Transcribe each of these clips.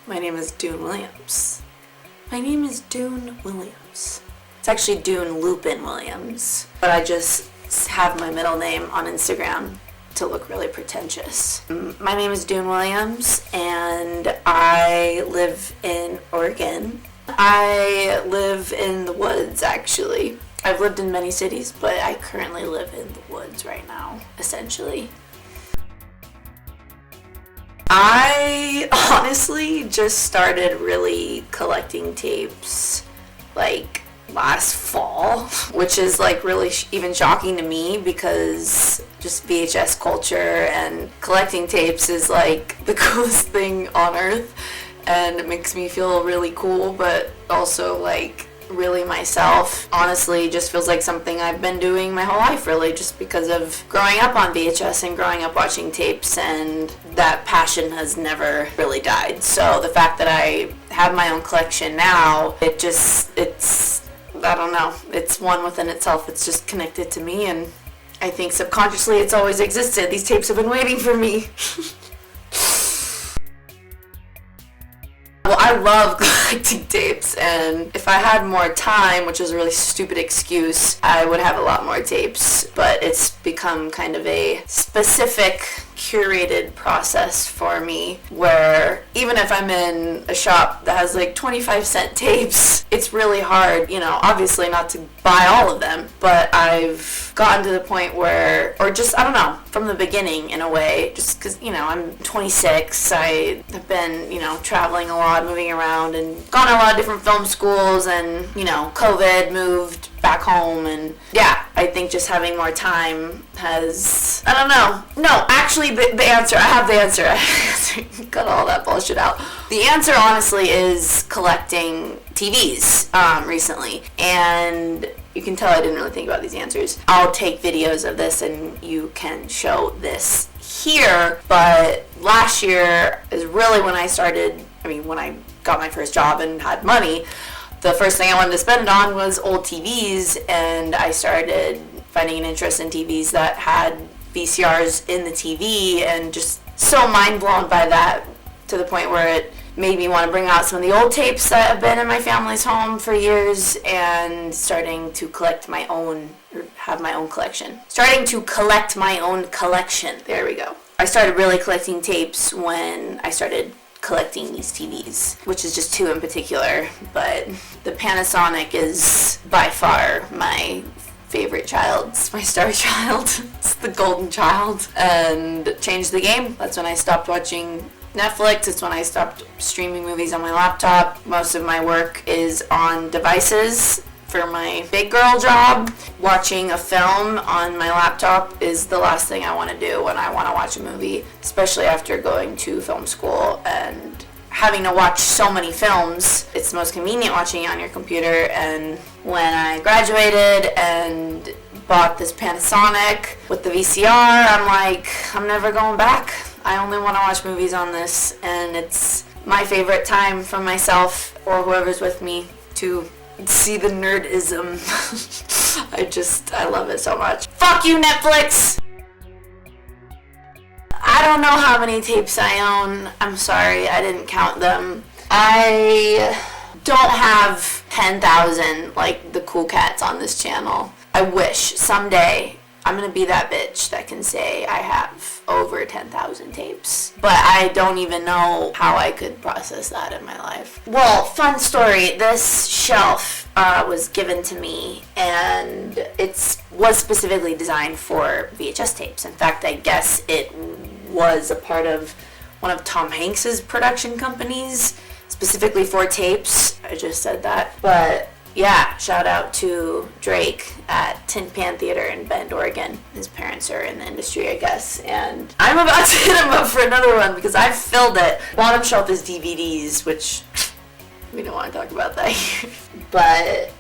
My name is Doone Williams. My name is Doone Williams. It's actually Doone Lupin Williams, but I just have my middle name on Instagram to look really pretentious. My name is Doone Williams, and I live in Oregon. I live in the woods, actually. I've lived in many cities, but I currently live in the woods right now, essentially. I honestly just started really collecting tapes like last fall, which is like really even shocking to me because just VHS culture and collecting tapes is like the coolest thing on earth, and it makes me feel really cool, but also like really myself. Honestly, just feels like something I've been doing my whole life, really, just because of growing up on VHS and growing up watching tapes, and that passion has never really died. So the fact that I have my own collection now, it's I don't know, it's one within itself. It's just connected to me, and I think subconsciously it's always existed. These tapes have been waiting for me. Well, I love collecting tapes, and if I had more time, which is a really stupid excuse, I would have a lot more tapes, but it's become kind of a specific, curated process for me, where even if I'm in a shop that has like 25-cent tapes, it's really hard, obviously not to buy all of them, but I've gotten to the point where, or just, I don't know, from the beginning in a way, just because, I'm 26, I have been, traveling a lot, moving around, and gone to a lot of different film schools, and, COVID, moved back home, and yeah, I think just having more time has, I don't know. No, actually, the answer, I have the answer. Cut all that bullshit out. The answer, honestly, is collecting TVs recently, and you can tell I didn't really think about these answers. I'll take videos of this and you can show this here, but last year is really when I started, when I got my first job and had money, the first thing I wanted to spend it on was old TVs, and I started finding an interest in TVs that had VCRs in the TV, and just so mind blown by that, to the point where it made me want to bring out some of the old tapes that have been in my family's home for years, and starting to collect my own, or have my own collection. Starting to collect my own collection. There we go. I started really collecting tapes when I started collecting these TVs, which is just two in particular, but the Panasonic is by far my favorite child. It's my star child. It's the golden child, and changed the game. That's when I stopped watching Netflix. It's when I stopped streaming movies on my laptop. Most of my work is on devices for my big girl job. Watching a film on my laptop is the last thing I want to do when I want to watch a movie, especially after going to film school and having to watch so many films. It's most convenient watching it on your computer, and when I graduated and bought this Panasonic with the VCR, I'm like, I'm never going back. I only want to watch movies on this, and it's my favorite time for myself or whoever's with me to see the nerdism. I love it so much. Fuck you, Netflix! I don't know how many tapes I own. I'm sorry, I didn't count them. I don't have 10,000 like the cool cats on this channel. I wish someday I'm gonna be that bitch that can say I have over 10,000 tapes. But I don't even know how I could process that in my life. Well, fun story. This shelf was given to me, and it was specifically designed for VHS tapes. In fact, I guess it was a part of one of Tom Hanks's production companies, specifically for tapes. I just said that. But yeah, shout out to Drake at Tin Pan Theater in Bend, Oregon. His parents are in the industry, I guess, and I'm about to hit him up for another one because I've filled it. Bottom shelf is DVDs, which we don't want to talk about that here. But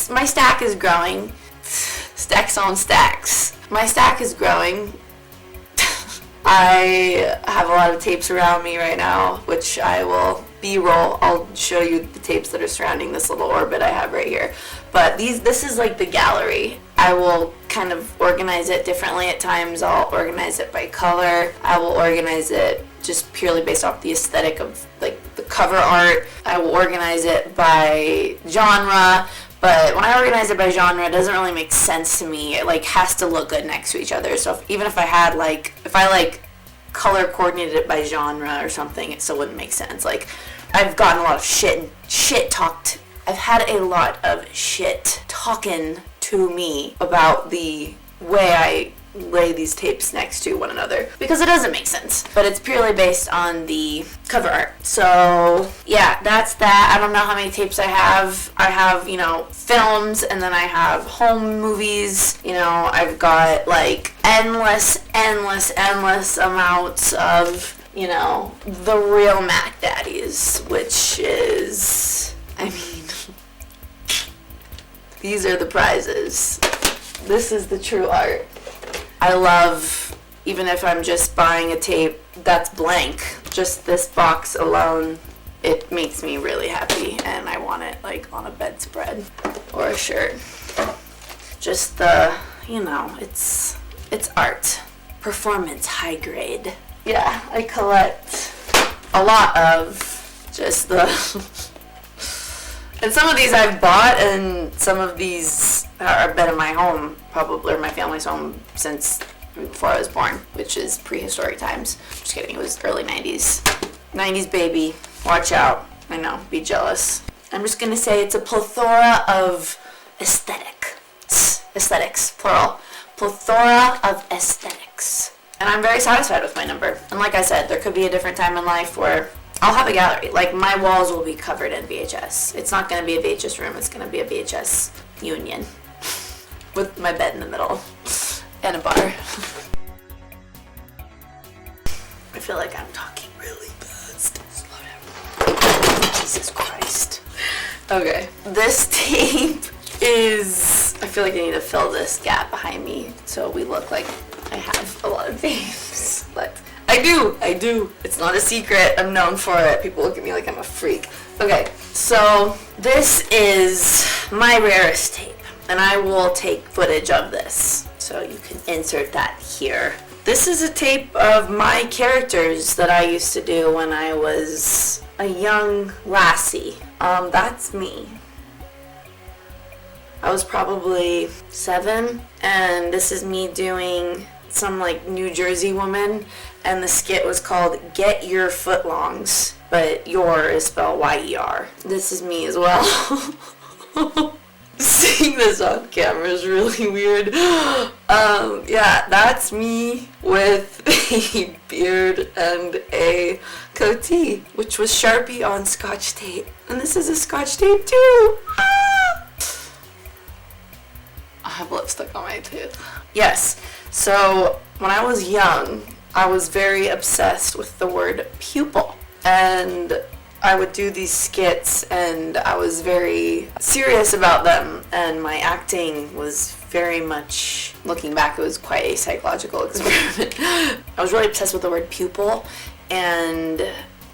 my stack is growing. Stacks on stacks. My stack is growing. I have a lot of tapes around me right now, which I will B-roll. I'll show you the tapes that are surrounding this little orbit I have right here. But this is like the gallery. I will kind of organize it differently at times. I'll organize it by color. I will organize it just purely based off the aesthetic of like cover art. I will organize it by genre. But when I organize it by genre, it doesn't really make sense to me. It like has to look good next to each other. So even if I had if I color coordinated it by genre or something, it still wouldn't make sense. Like, I've gotten a lot of shit talked. I've had a lot of shit talking to me about the way I lay these tapes next to one another, because it doesn't make sense, but it's purely based on the cover art. So yeah, that's that. I don't know how many tapes I have, films, and then I have home movies. I've got like endless amounts of the real Mac Daddies, which is, these are the prizes. This is the true art. I love, even if I'm just buying a tape that's blank, just this box alone, it makes me really happy, and I want it like on a bedspread or a shirt. Just the, it's art. Performance high grade. Yeah, I collect a lot of just the... And some of these I've bought, and some of these have been in my home, probably, or my family's home, since before I was born, which is prehistoric times. Just kidding, it was early 90s. 90s baby, watch out. I know, be jealous. I'm just gonna say it's a plethora of aesthetics, plural. Plethora of aesthetics. And I'm very satisfied with my number. And like I said, there could be a different time in life where I'll have a gallery. Like, my walls will be covered in VHS. It's not going to be a VHS room. It's going to be a VHS union with my bed in the middle and a bar. I feel like I'm talking really fast. Slow down. Jesus Christ. Okay. This tape is... I feel like I need to fill this gap behind me so we look like I have a lot of tapes. But... I do. It's not a secret. I'm known for it. People look at me like I'm a freak. Okay, so this is my rarest tape, and I will take footage of this, so you can insert that here. This is a tape of my characters that I used to do when I was a young lassie. That's me. I was probably 7, and this is me doing some New Jersey woman, and the skit was called Get Your Footlongs, but your is spelled Y-E-R. This is me as well. Seeing this on camera is really weird. Yeah, that's me with a beard and a goatee, which was Sharpie on Scotch tape. And this is a Scotch tape too. Ah! I have lipstick on my tooth. Yes, so when I was young, I was very obsessed with the word pupil, and I would do these skits, and I was very serious about them, and my acting was very much, looking back, it was quite a psychological experiment. I was really obsessed with the word pupil, and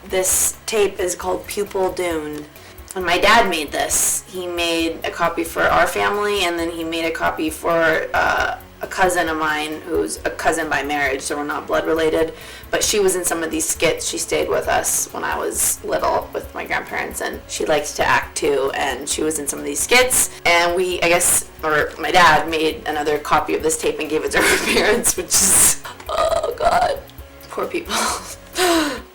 this tape is called Pupil Doone. And my dad made this. He made a copy for our family, and then he made a copy for a cousin of mine who's a cousin by marriage, so we're not blood related, but she was in some of these skits. She stayed with us when I was little with my grandparents, and she liked to act too, and she was in some of these skits, and my dad made another copy of this tape and gave it to her parents, which is, oh god, poor people.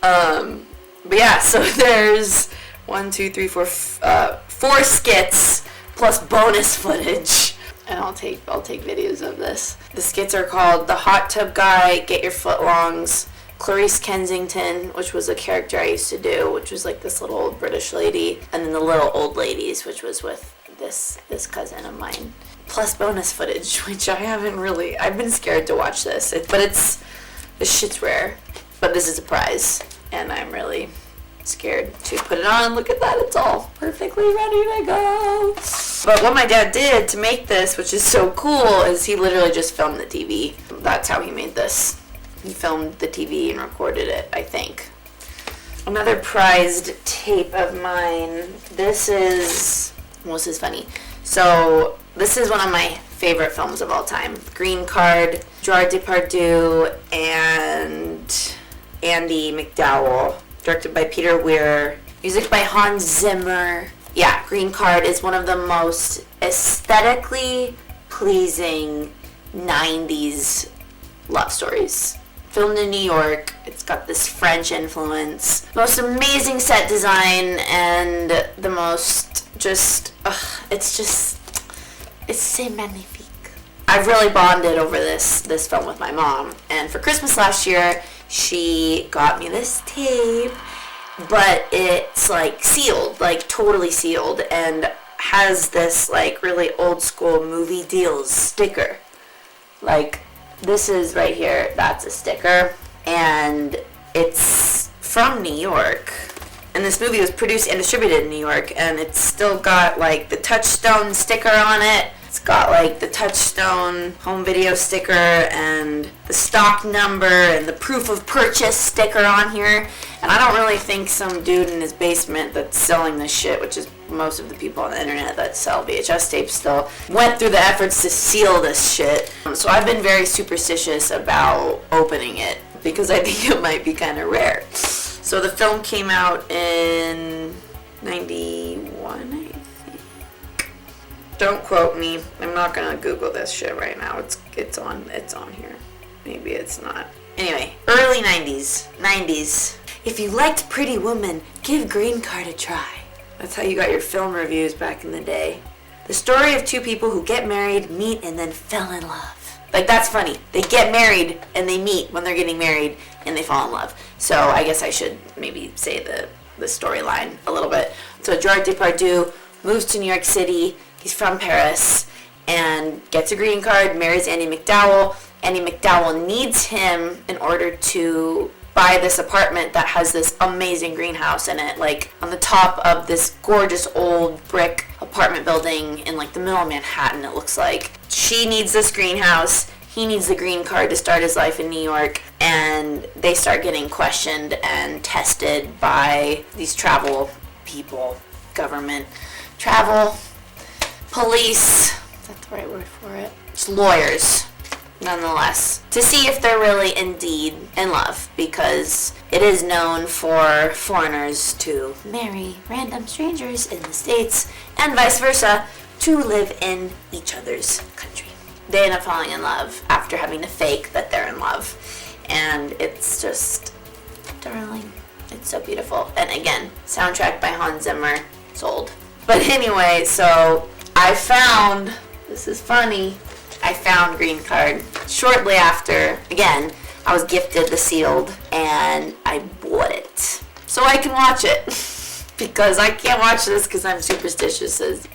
But yeah, so there's 4 skits plus bonus footage. And I'll take videos of this. The skits are called The Hot Tub Guy, Get Your Footlongs, Clarice Kensington, which was a character I used to do, which was like this little old British lady, and then The Little Old Ladies, which was with this cousin of mine. Plus bonus footage, which I've been scared to watch this. This shit's rare, but this is a prize, and I'm really scared to put it on. Look at that, it's all perfectly ready to go. But what my dad did to make this, which is so cool, is he literally just filmed the TV. That's how he made this. He filmed the TV and recorded it, I think. Another prized tape of mine. This is funny. So this is one of my favorite films of all time. Green Card, Gerard Depardieu and Andy McDowell. Directed by Peter Weir, Music by Hans Zimmer. Yeah, Green Card is one of the most aesthetically pleasing 90s love stories. Filmed in New York. It's got this French influence. Most amazing set design and the most it's c'est magnifique. I've really bonded over this film with my mom. And for Christmas last year, she got me this tape, but it's like sealed, like totally sealed, and has this like really old school movie deals sticker. Like this is right here, that's a sticker, and it's from New York. And this movie was produced and distributed in New York, and it's still got like the Touchstone sticker on it. It's got like the Touchstone home video sticker and the stock number and the proof of purchase sticker on here. And I don't really think some dude in his basement that's selling this shit, which is most of the people on the internet that sell VHS tapes still, went through the efforts to seal this shit. So I've been very superstitious about opening it because I think it might be kind of rare. So the film came out in 91, I think. Don't quote me. I'm not gonna Google this shit right now. It's on here. Maybe it's not. Anyway, early 90s. If you liked Pretty Woman, give Green Card a try. That's how you got your film reviews back in the day. The story of two people who get married, meet, and then fell in love. Like, that's funny. They get married and they meet when they're getting married and they fall in love. So I guess I should maybe say the storyline a little bit. So Gerard Depardieu moves to New York City. He's from Paris and gets a green card, marries Annie McDowell. Annie McDowell needs him in order to buy this apartment that has this amazing greenhouse in it, like on the top of this gorgeous old brick apartment building in like the middle of Manhattan, it looks like. She needs this greenhouse. He needs the green card to start his life in New York, and they start getting questioned and tested by these travel people, government, travel, police, is that the right word for it? It's lawyers, nonetheless, to see if they're really indeed in love, because it is known for foreigners to marry random strangers in the States, and vice versa, to live in each other's country. They end up falling in love after having to fake that they're in love. And it's just, darling, it's so beautiful. And again, soundtrack by Hans Zimmer, sold. But anyway, so I found, this is funny, I found Green Card shortly after, again, I was gifted the sealed, and I bought it. So I can watch it. Because I can't watch this because I'm superstitious as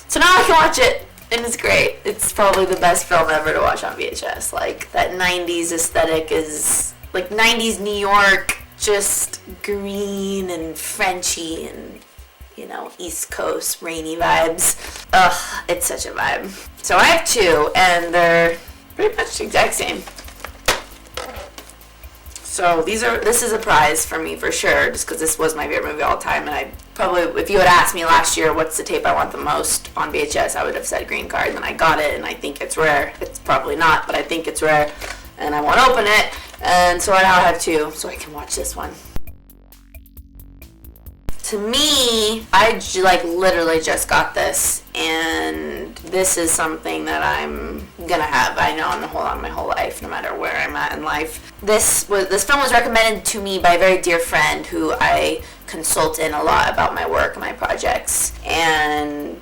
so now I can watch it, and it's great. It's probably the best film ever to watch on VHS. Like, that 90s aesthetic is, like, 90s New York, just green and Frenchy and, you know, East Coast rainy vibes. Ugh, it's such a vibe. So I have two, and they're pretty much the exact same. So this is a prize for me for sure, just because this was my favorite movie all the time, and I probably, if you had asked me last year what's the tape I want the most on VHS, I would have said Green Card, and I got it, and I think it's rare. It's probably not, but I think it's rare, and I want to open it, and so I now have two, so I can watch this one. To me, I literally just got this, and this is something that I'm gonna have. I know I'm gonna hold on my whole life, no matter where I'm at in life. This film was recommended to me by a very dear friend who I consult in a lot about my work and my projects, and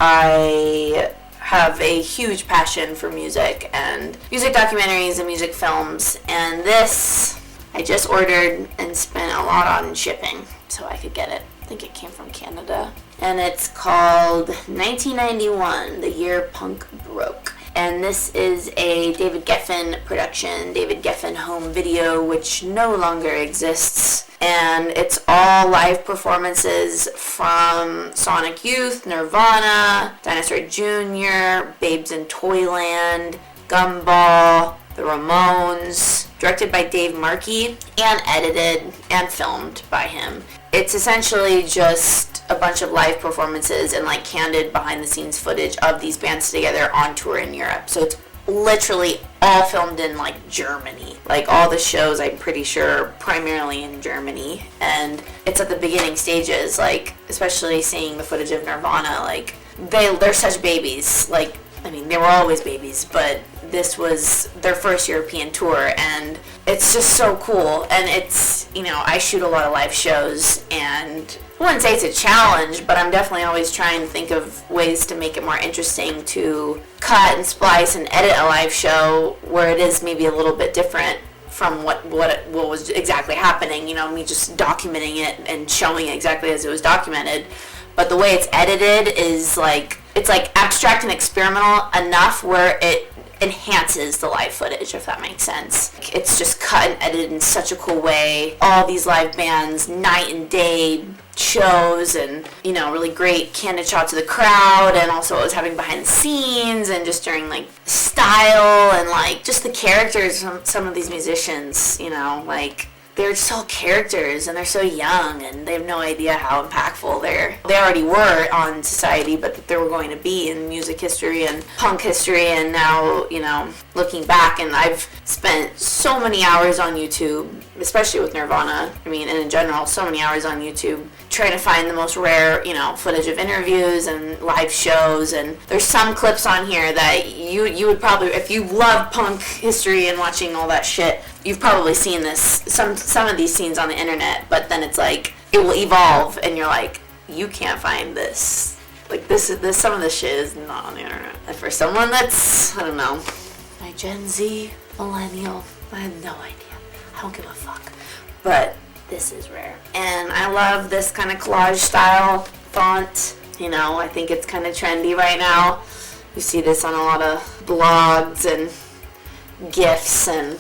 I have a huge passion for music and music documentaries and music films, and this I just ordered and spent a lot on shipping so I could get it. I think it came from Canada. And it's called 1991, The Year Punk Broke. And this is a David Geffen production, David Geffen home video, which no longer exists. And it's all live performances from Sonic Youth, Nirvana, Dinosaur Jr., Babes in Toyland, Gumball, The Ramones, directed by Dave Markey, and edited and filmed by him. It's essentially just a bunch of live performances and like candid behind the scenes footage of these bands together on tour in Europe. So it's literally all filmed in like Germany. Like all the shows, I'm pretty sure, primarily in Germany. And it's at the beginning stages, like especially seeing the footage of Nirvana, like they're such babies. Like, I mean, they were always babies, but this was their first European tour, and it's just so cool. And it's, you know, I shoot a lot of live shows, and I wouldn't say it's a challenge, but I'm definitely always trying to think of ways to make it more interesting to cut and splice and edit a live show where it is maybe a little bit different from what was exactly happening, you know, me just documenting it and showing it exactly as it was documented. But the way it's edited is like, it's like abstract and experimental enough where it enhances the live footage, if that makes sense. It's just cut and edited in such a cool way. All these live bands, night and day shows, and, you know, really great candid shots of the crowd, and also what was happening behind the scenes, and just during like style, and like just the characters from some of these musicians, you know, like they're just all characters, and they're so young, and they have no idea how impactful they already were on society, but that they were going to be in music history and punk history. And now, you know, looking back, and I've spent so many hours on YouTube, especially with Nirvana, I mean, and in general, so many hours on YouTube, trying to find the most rare, you know, footage of interviews and live shows. And there's some clips on here that you would probably, if you love punk history and watching all that shit, you've probably seen this, some of these scenes on the internet, but then it's like, it will evolve, and you're like, you can't find this. Like, this some of this shit is not on the internet. And for someone that's, I don't know, my Gen Z, millennial, I have no idea. I don't give a fuck. But this is rare. And I love this kind of collage style font. You know, I think it's kind of trendy right now. You see this on a lot of blogs and GIFs, and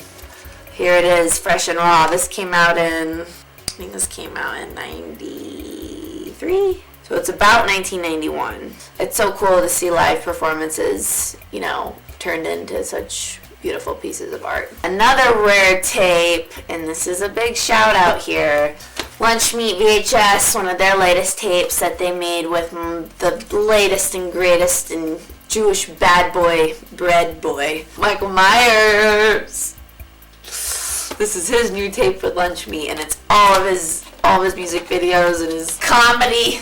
here it is, fresh and raw. This came out in, I think this came out in 93? So it's about 1991. It's so cool to see live performances, you know, turned into such beautiful pieces of art. Another rare tape, and this is a big shout out here, Lunch Meat VHS, one of their latest tapes that they made with the latest and greatest and Jewish bad boy, bread boy, Michael Myers. This is his new tape with Lunch Meat, and it's all of his music videos and his comedy,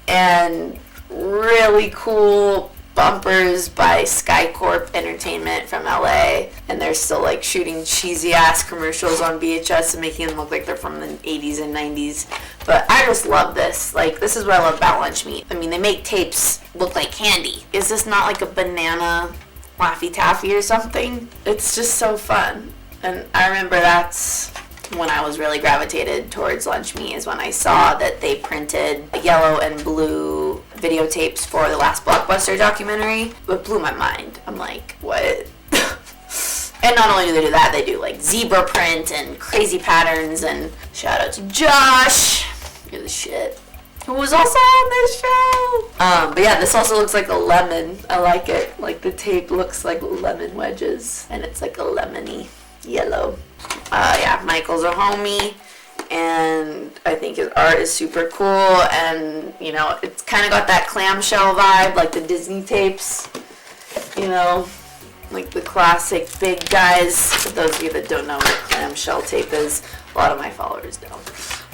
and really cool bumpers by SkyCorp Entertainment from LA, and they're still like shooting cheesy ass commercials on VHS and making them look like they're from the 80s and 90s. But I just love this. Like, this is what I love about Lunch Meat. I mean, they make tapes look like candy. Is this not like a banana Laffy Taffy or something? It's just so fun. And I remember that's when I was really gravitated towards Lunch Meat, is when I saw that they printed yellow and blue videotapes for the Last Blockbuster documentary. It blew my mind. I'm like, what? And not only do they do that, they do like zebra print and crazy patterns. And shout out to Josh, you're the shit, who was also on this show. But yeah, this also looks like a lemon. I like it. Like, the tape looks like lemon wedges, and it's like a lemony yellow. Yeah, Michael's a homie, and I think his art is super cool, and, you know, it's kind of got that clamshell vibe, like the Disney tapes, you know, like the classic big guys. For those of you that don't know what clamshell tape is, a lot of my followers don't.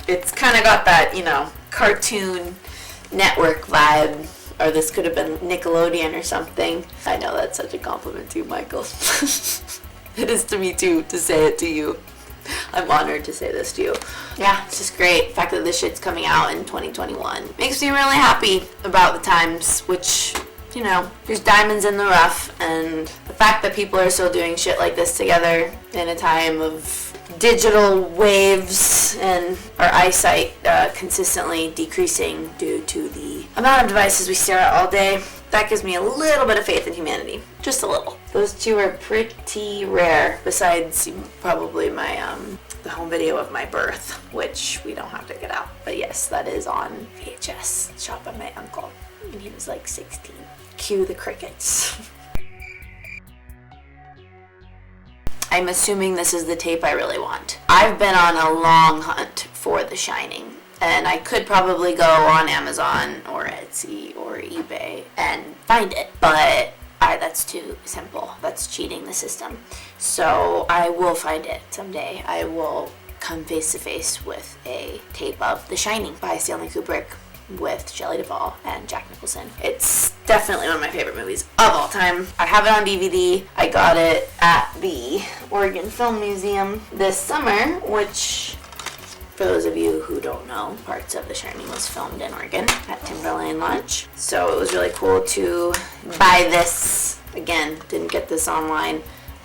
It's kind of got that, you know, Cartoon Network vibe, or this could have been Nickelodeon or something. I know that's such a compliment to you, Michael. It is to me too, to say it to you. I'm honored to say this to you. Yeah, it's just great. The fact that this shit's coming out in 2021 makes me really happy about the times, which, you know, there's diamonds in the rough, and the fact that people are still doing shit like this together in a time of digital waves and our eyesight consistently decreasing due to the amount of devices we stare at all day. That gives me a little bit of faith in humanity. Just a little. Those two are pretty rare, besides probably my the home video of my birth, which we don't have to get out. But yes, that is on VHS, shot by my uncle, and he was like 16. Cue the crickets. I'm assuming this is the tape I really want. I've been on a long hunt for The Shining, and I could probably go on Amazon or Etsy or eBay and find it, but that's too simple. That's cheating the system. So I will find it someday. I will come face to face with a tape of The Shining by Stanley Kubrick with Shelley Duvall and Jack Nicholson. It's definitely one of my favorite movies of all time. I have it on DVD. I got it at the Oregon Film Museum this summer, which, for those of you who don't know, parts of The Shining was filmed in Oregon at Timberline Lodge. So it was really cool to buy this. Again, didn't get this online.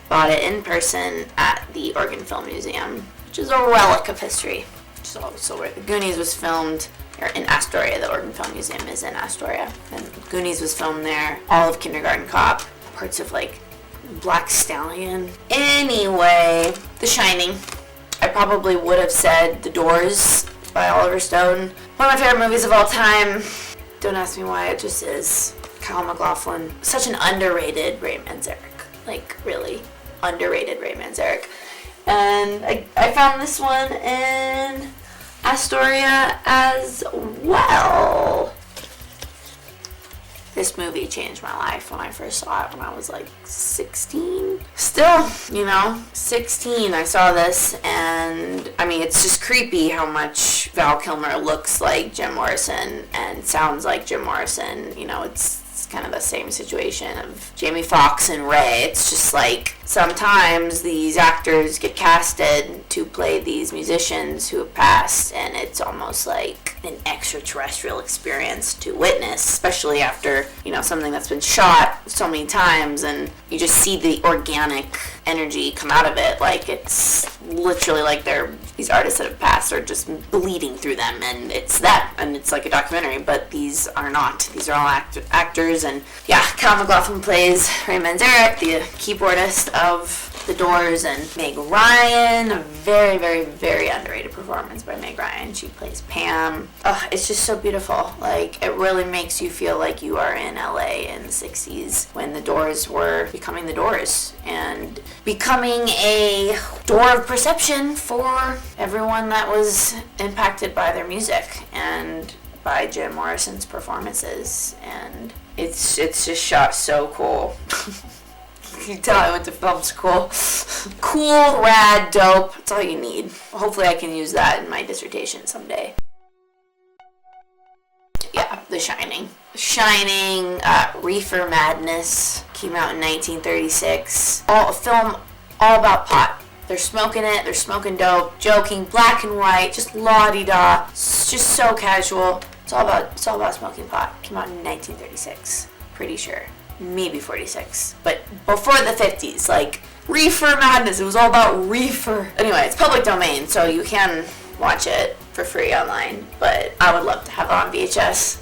Bought it in person at the Oregon Film Museum, which is a relic of history. So where the Goonies was filmed, or in Astoria, the Oregon Film Museum is in Astoria, and Goonies was filmed there, all of Kindergarten Cop, parts of like Black Stallion. Anyway, The Shining. I probably would have said The Doors by Oliver Stone. One of my favorite movies of all time. Don't ask me why, it just is. Kyle MacLachlan. Such an underrated Ray Manzarek. Like, really underrated Ray Manzarek. And I found this one in Astoria as well. This movie changed my life when I first saw it when I was like 16. Still, 16, I saw this, and I mean, it's just creepy how much Val Kilmer looks like Jim Morrison and sounds like Jim Morrison. It's kind of the same situation of Jamie Foxx and Ray. It's just like sometimes these actors get casted to play these musicians who have passed, and it's almost like an extraterrestrial experience to witness, especially after something that's been shot so many times, and you just see the organic energy come out of it. Like, it's literally like these artists that have passed are just bleeding through them, and it's that, and it's like a documentary, but these are not. These are all actors, and yeah, Kyle MacLachlan plays Ray Manzarek, the keyboardist of The Doors, and Meg Ryan, a very, very, very underrated performance by Meg Ryan. She plays Pam. Oh, it's just so beautiful. Like, it really makes you feel like you are in LA in the 60s when the Doors were becoming the Doors and becoming a door of perception for everyone that was impacted by their music and by Jim Morrison's performances. And it's just shot so cool. You can tell I went to film school. Cool, rad, dope. That's all you need. Hopefully I can use that in my dissertation someday. Yeah, The Shining. Shining, Reefer Madness, came out in 1936. A film all about pot. They're smoking it, they're smoking dope, joking, black and white, just la-di-da. It's just so casual. It's all about smoking pot. Came out in 1936, pretty sure. Maybe 46, but before the 50s, like Reefer Madness. It was all about reefer. Anyway, it's public domain, so you can watch it for free online, but I would love to have it on VHS.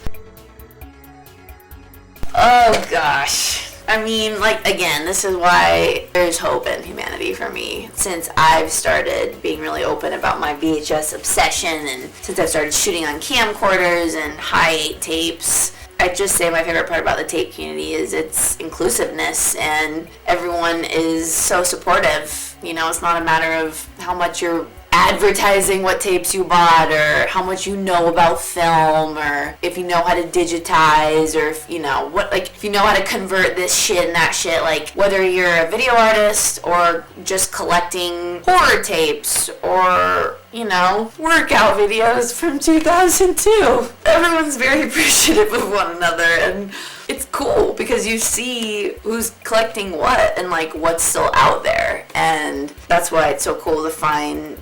Oh gosh. I mean, like, again, this is why there's hope in humanity for me. Since I've started being really open about my VHS obsession, and since I've started shooting on camcorders and high 8 tapes, I'd just say my favorite part about the tape community is its inclusiveness, and everyone is so supportive. It's not a matter of how much you're advertising what tapes you bought, or how much you know about film, or if you know how to digitize, or if you know how to convert this shit and that shit. Like, whether you're a video artist or just collecting horror tapes or workout videos from 2002. Everyone's very appreciative of one another, and it's cool because you see who's collecting what and like what's still out there, and that's why it's so cool to find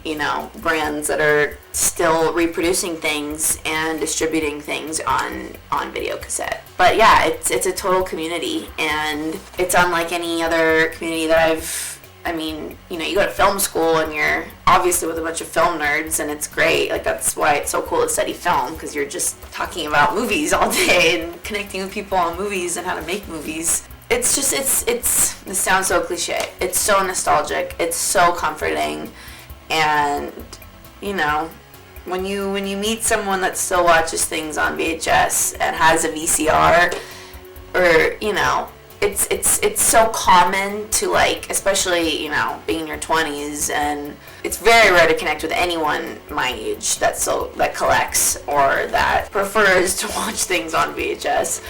brands that are still reproducing things and distributing things on video cassette. But yeah, it's a total community, and it's unlike any other community that you go to film school and you're obviously with a bunch of film nerds, and it's great. Like, that's why it's so cool to study film, because you're just talking about movies all day and connecting with people on movies and how to make movies. It's just, this sounds so cliche. It's so nostalgic. It's so comforting. And, when you meet someone that still watches things on VHS and has a VCR, or, it's so common to, like, especially, being in your 20s, and it's very rare to connect with anyone my age that collects or that prefers to watch things on VHS.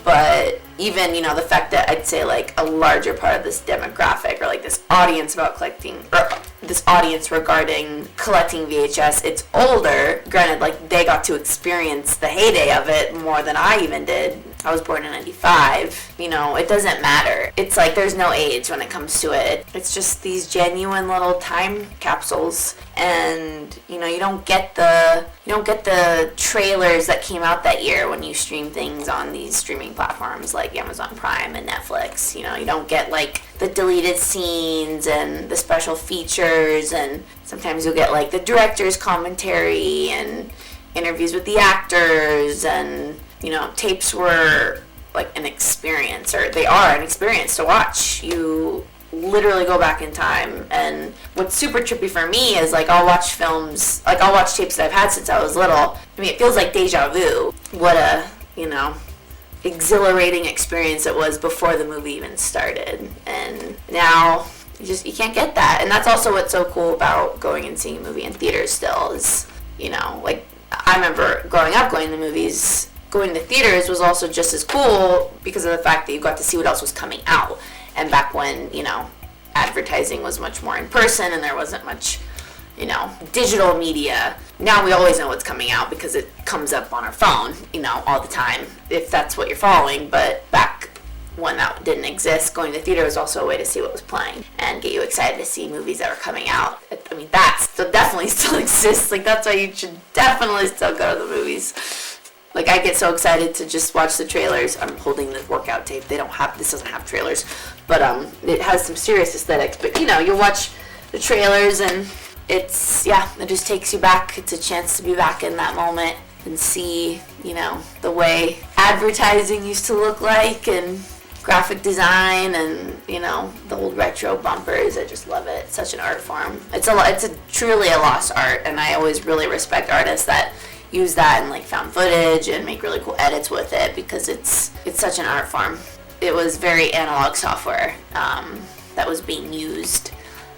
But even, the fact that I'd say like a larger part of this demographic, or like this audience about collecting, or this audience regarding collecting VHS, it's older. Granted, like they got to experience the heyday of it more than I even did. I was born in 95. It doesn't matter. It's like there's no age when it comes to it. It's just these genuine little time capsules, and you don't get the trailers that came out that year when you stream things on these streaming platforms like Amazon Prime and Netflix. You don't get like the deleted scenes and the special features, and sometimes you'll get like the director's commentary and interviews with the actors, and tapes were like an experience, or they are an experience to watch. You literally go back in time, and what's super trippy for me is like I'll watch tapes that I've had since I was little. It feels like deja vu. What a, exhilarating experience it was before the movie even started. And now you can't get that. And that's also what's so cool about going and seeing a movie in theaters still is, like I remember growing up going to movies. Going to theaters was also just as cool because of the fact that you got to see what else was coming out. And back when, advertising was much more in person and there wasn't much, digital media. Now we always know what's coming out because it comes up on our phone, all the time, if that's what you're following. But back when that didn't exist, going to theater was also a way to see what was playing and get you excited to see movies that are coming out. That definitely still exists. Like, that's why you should definitely still go to the movies. Like, I get so excited to just watch the trailers. I'm holding the workout tape. This doesn't have trailers, but it has some serious aesthetics. But, you'll watch the trailers, and it just takes you back. It's a chance to be back in that moment and see, the way advertising used to look like, and graphic design, and, the old retro bumpers. I just love it. It's such an art form. It's truly a lost art, and I always really respect artists that use that and like found footage and make really cool edits with it, because it's such an art form. It was very analog software that was being used,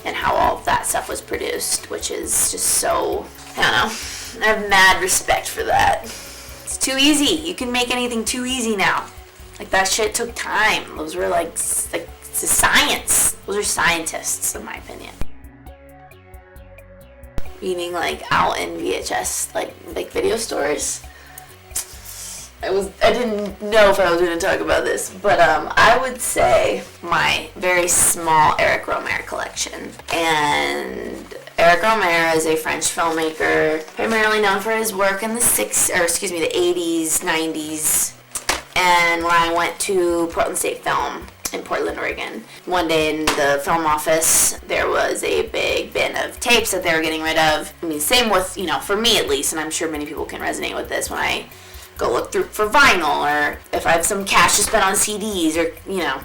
and how all of that stuff was produced, which is just so, I don't know, I have mad respect for that. It's too easy. You can make anything too easy now. Like, that shit took time. Those were like science. Those are scientists, in my opinion. Meaning like out in VHS like video stores. I didn't know if I was going to talk about this, but I would say my very small Eric Rohmer collection. And Eric Rohmer is a French filmmaker, primarily known for his work in the 80s, 90s. And when I went to Portland State Film in Portland, Oregon, one day in the film office, there was a big bin of tapes that they were getting rid of. Same with, for me at least, and I'm sure many people can resonate with this when I go look through for vinyl, or if I have some cash to spend on CDs or,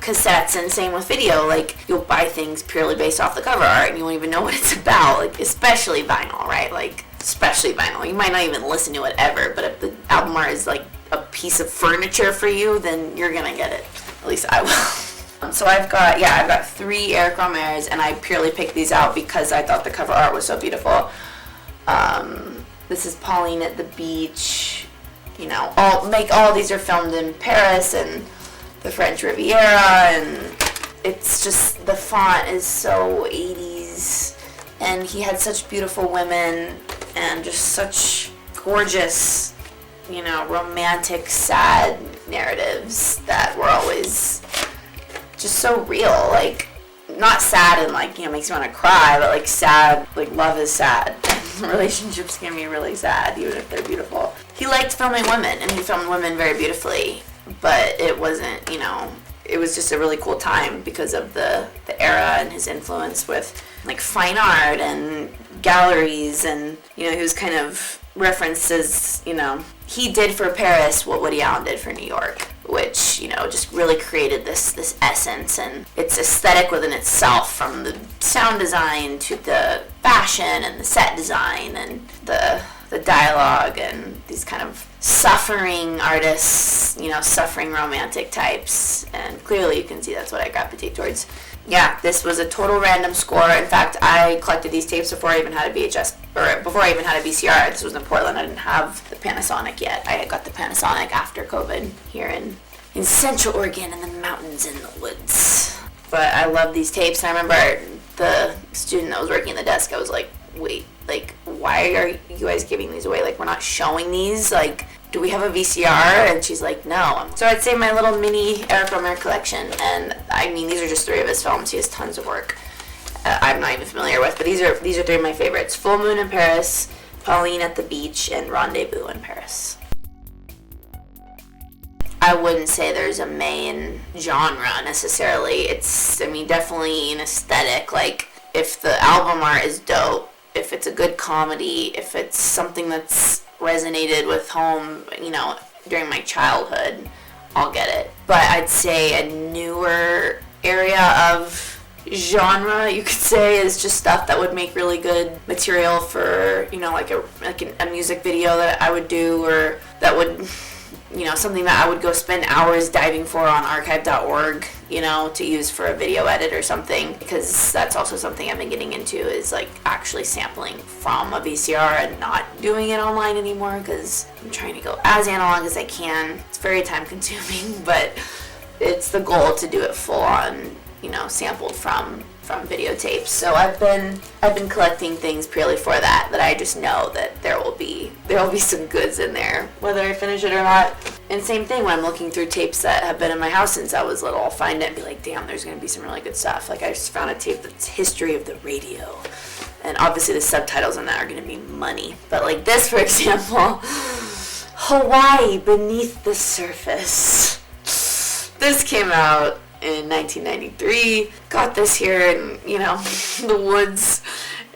cassettes, and same with video. Like, you'll buy things purely based off the cover art and you won't even know what it's about, like, especially vinyl, right? Like, especially vinyl. You might not even listen to it ever, but if the album art is like a piece of furniture for you, then you're gonna get it. At least I will. So I've got 3 Eric Romers, and I purely picked these out because I thought the cover art was so beautiful. This is Pauline at the Beach. All these are filmed in Paris and the French Riviera, and it's just, the font is so 80s, and he had such beautiful women and just such gorgeous, romantic, sad narratives that were always just so real. Like, not sad and like, makes you want to cry, but like sad, like love is sad. Relationships can be really sad, even if they're beautiful. He liked filming women, and he filmed women very beautifully, but it wasn't, it was just a really cool time because of the era and his influence with like fine art and galleries, and he was kind of referenced as, he did for Paris what Woody Allen did for New York, which, just really created this essence, and it's aesthetic within itself, from the sound design to the fashion and the set design and the dialogue, and these kind of suffering artists, suffering romantic types, and clearly you can see that's what I gravitate towards. Yeah, this was a total random score. In fact, I collected these tapes before I even had a VHS, or before I even had a VCR. This was in Portland. I didn't have the Panasonic yet. I got the Panasonic after COVID here in in Central Oregon in the mountains and the woods. But I love these tapes, and I remember the student that was working the desk, I was like, wait, like, why are you guys giving these away? Like, we're not showing these? Like, do we have a VCR? And she's like, no. So I'd say my little mini Eric Romer collection, and I mean, these are just 3 of his films. He has tons of work I'm not even familiar with, but these are 3 of my favorites. Full Moon in Paris, Pauline at the Beach, and Rendezvous in Paris. I wouldn't say there's a main genre necessarily. It's, I mean, definitely an aesthetic. Like, if the album art is dope, if it's a good comedy, if it's something that's resonated with home, you know, during my childhood, I'll get it. But I'd say a newer area of genre, you could say, is just stuff that would make really good material for, you know, like a music video that I would do, or that would, you know, something that I would go spend hours diving for on archive.org, you know, to use for a video edit or something, because that's also something I've been getting into, is like actually sampling from a VCR and not doing it online anymore, because I'm trying to go as analog as I can. It's very time consuming, but it's the goal to do it full on, you know, sampled from videotapes. So I've been collecting things purely for that I just know that there will be some goods in there, whether I finish it or not. And same thing when I'm looking through tapes that have been in my house since I was little. I'll find it and be like, damn, there's gonna be some really good stuff. Like, I just found a tape that's history of the radio, and obviously the subtitles on that are gonna be money. But like this, for example, Hawaii Beneath the Surface. This came out in 1993. Got this here in, you know, the woods,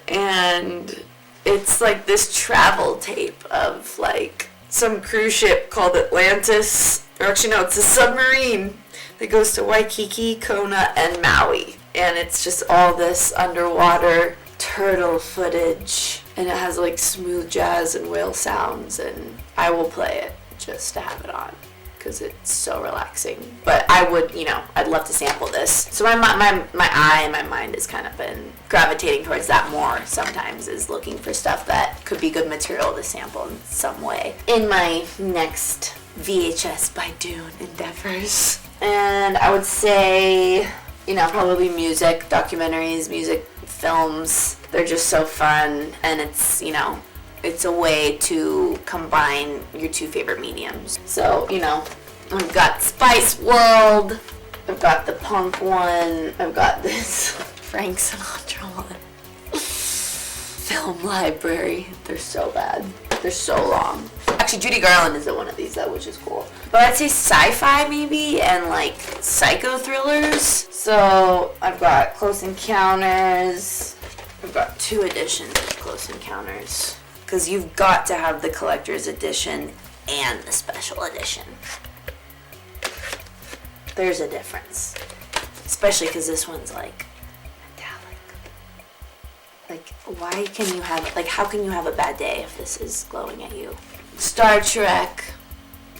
and it's like this travel tape of like some cruise ship called Atlantis, or actually no, it's a submarine that goes to Waikiki, Kona, and Maui, and it's just all this underwater turtle footage, and it has like smooth jazz and whale sounds, and I will play it just to have it on, because it's so relaxing. But I would, you know, I'd love to sample this. So my eye and my mind has kind of been gravitating towards that more sometimes, is looking for stuff that could be good material to sample in some way in my next VHS by Doone endeavors. And I would say, you know, probably music, documentaries, music films. They're just so fun, and it's, you know, it's a way to combine your 2 favorite mediums. So, you know, I've got Spice World, I've got the punk one, I've got this Frank Sinatra one. Film library. They're so bad. They're so long. Actually, Judy Garland is at one of these though, which is cool. But I'd say sci-fi maybe, and like psycho thrillers. So I've got Close Encounters. I've got 2 editions of Close Encounters, because you've got to have the collector's edition and the special edition. There's a difference. Especially because this one's like metallic. Like, why can you have, like, how can you have a bad day if this is glowing at you? Star Trek.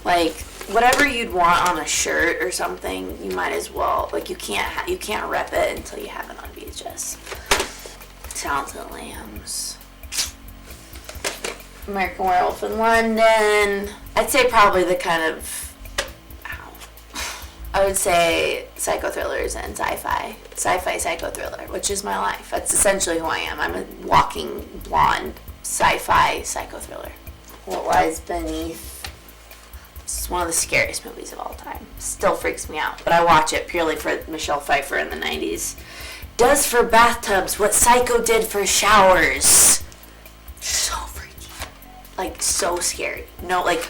Like, whatever you'd want on a shirt or something, you might as well, like, you can't rep it until you have it on VHS. Silence of the Lambs. American Werewolf in London. I'd say probably the kind of, I would say psycho thrillers and sci-fi. Sci-fi psycho thriller, which is my life. That's essentially who I am. I'm a walking blonde sci-fi psycho thriller. What Lies Beneath. It's one of the scariest movies of all time. Still freaks me out, but I watch it purely for Michelle Pfeiffer in the 90s. Does for bathtubs what Psycho did for showers. So freaky. Like, so scary. No, like,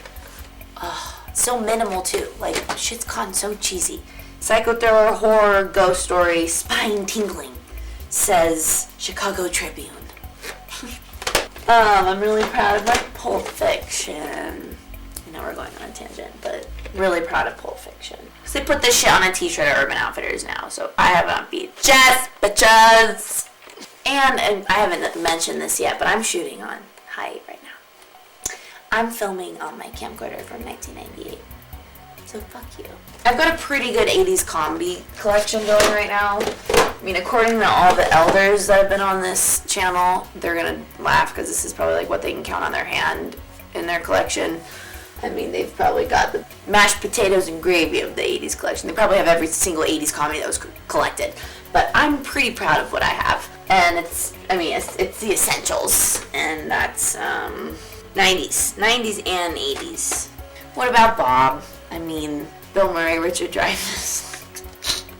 so minimal too. Like, shit's gone so cheesy. Psycho thriller, horror, ghost story, spine tingling, says Chicago Tribune. I'm really proud of my Pulp Fiction. I know we're going on a tangent, but really proud of Pulp Fiction. Because they put this shit on a t-shirt at Urban Outfitters now, so I have it on VHS, bitches! And I haven't mentioned this yet, but I'm shooting on high right now. I'm filming on my camcorder from 1998. So fuck you. I've got a pretty good 80s comedy collection going right now. I mean, according to all the elders that have been on this channel, they're gonna laugh because this is probably like what they can count on their hand in their collection. I mean, they've probably got the mashed potatoes and gravy of the 80s collection. They probably have every single 80s comedy that was collected. But I'm pretty proud of what I have. And it's the essentials. And that's 90s. 90s and 80s. What about Bob? I mean, Bill Murray, Richard Dreyfuss.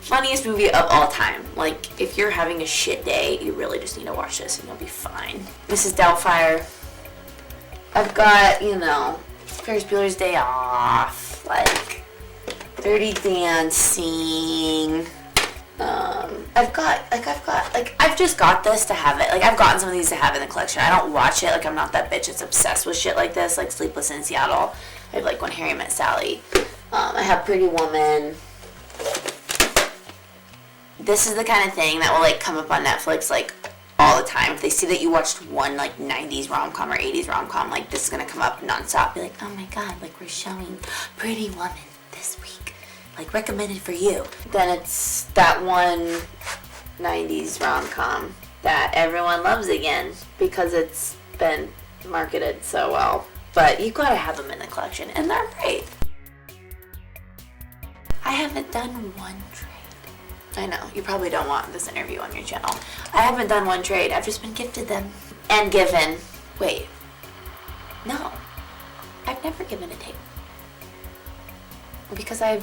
Funniest movie of all time. Like, if you're having a shit day, you really just need to watch this and you'll be fine. Mrs. Doubtfire. I've got, Ferris Bueller's Day Off, like Dirty Dancing. I've just got this to have it. Like, I've gotten some of these to have in the collection. I don't watch it. Like, I'm not that bitch that's obsessed with shit like this. Like Sleepless in Seattle. I have, like, When Harry Met Sally. I have Pretty Woman. This is the kind of thing that will, like, come up on Netflix, like, all the time. If they see that you watched one, like, 90s rom-com or 80s rom-com, like, this is gonna come up nonstop. Be like, oh my god, like, we're showing Pretty Woman this week. Like, recommended for you. Then it's that one 90s rom-com that everyone loves again because it's been marketed so well. But you gotta have them in the collection, and they're great. I haven't done one trade. I know, you probably don't want this interview on your channel. I haven't done one trade. I've just been gifted them. And given. Wait. No. I've never given a tape. Because I'm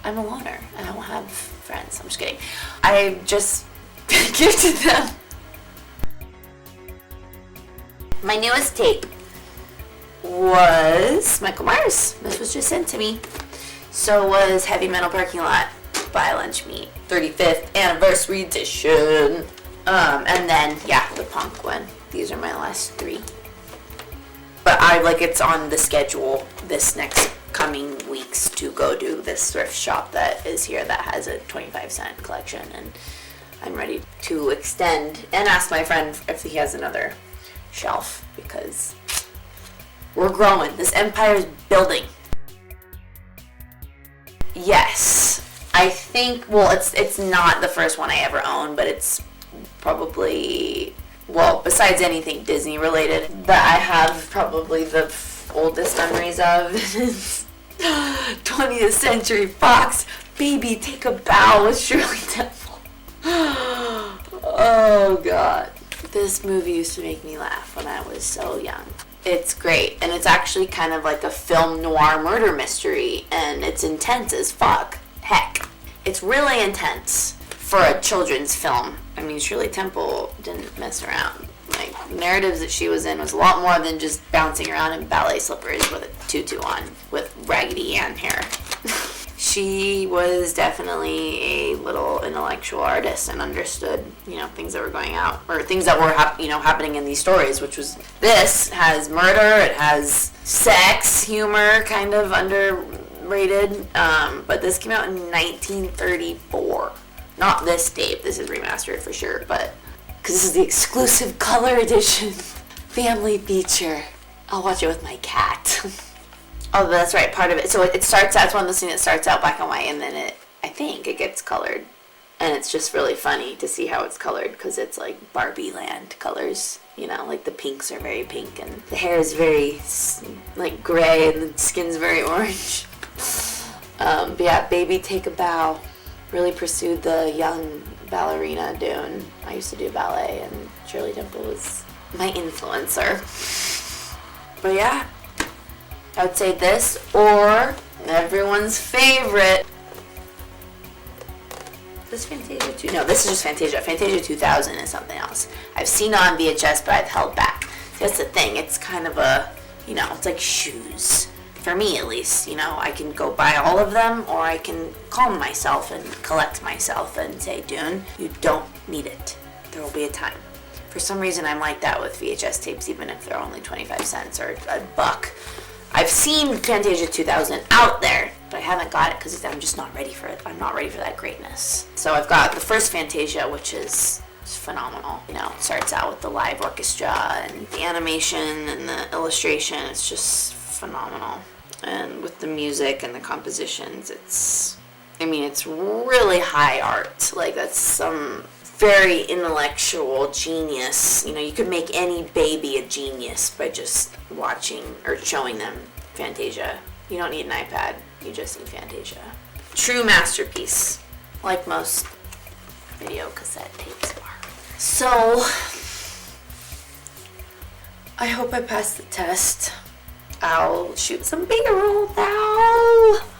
a loner. I don't have friends. I'm just kidding. I just gifted them. My newest tape was Michael Myers. This was just sent to me. So was Heavy Metal Parking Lot by Lunch Meat. 35th anniversary edition. And then, yeah, the Punk one. These are my last three. But it's on the schedule this next coming weeks to go do this thrift shop that is here that has a 25-cent collection. And I'm ready to extend and ask my friend if he has another shelf because we're growing. This empire is building. Yes. I think, it's not the first one I ever owned, but it's probably, besides anything Disney related, that I have probably the oldest memories of. 20th Century Fox, Baby Take a Bow with Shirley Temple. Oh, God. This movie used to make me laugh when I was so young. It's great, and it's actually kind of like a film noir murder mystery, and it's intense as fuck. Heck, it's really intense for a children's film. I mean, Shirley Temple didn't mess around. Like, narratives that she was in was a lot more than just bouncing around in ballet slippers with a tutu on with Raggedy Ann hair. She was definitely a little intellectual artist and understood, things that were going out, or things that were, happening in these stories, which was, this has murder, it has sex, humor, kind of underrated, but this came out in 1934. Not this tape, this is remastered for sure, but, because this is the exclusive color edition family feature. I'll watch it with my cat. Oh, that's right, part of it. So it starts out, it's one of those things that starts out black and white, and then I think it gets colored. And it's just really funny to see how it's colored, because it's like Barbie land colors. Like the pinks are very pink, and the hair is very, like, gray, and the skin's very orange. But yeah, Baby Take a Bow really pursued the young ballerina Doone. I used to do ballet, and Shirley Temple was my influencer. But yeah. I would say this, or everyone's favorite. Is this Fantasia 2? No, this is just Fantasia. Fantasia 2000 is something else. I've seen it on VHS, but I've held back. That's the thing. It's kind of a, it's like shoes. For me, at least. I can go buy all of them, or I can calm myself and collect myself and say, Doone, you don't need it. There will be a time. For some reason, I'm like that with VHS tapes, even if they're only 25 cents or $1. I've seen Fantasia 2000 out there, but I haven't got it because I'm just not ready for it. I'm not ready for that greatness. So I've got the first Fantasia, which is phenomenal. It starts out with the live orchestra and the animation and the illustration. It's just phenomenal. And with the music and the compositions, it's really high art. Like, that's some very intellectual genius. You could make any baby a genius by just watching or showing them Fantasia. You don't need an iPad, you just need Fantasia. True masterpiece, like most video cassette tapes are. So, I hope I passed the test. I'll shoot some B-roll now.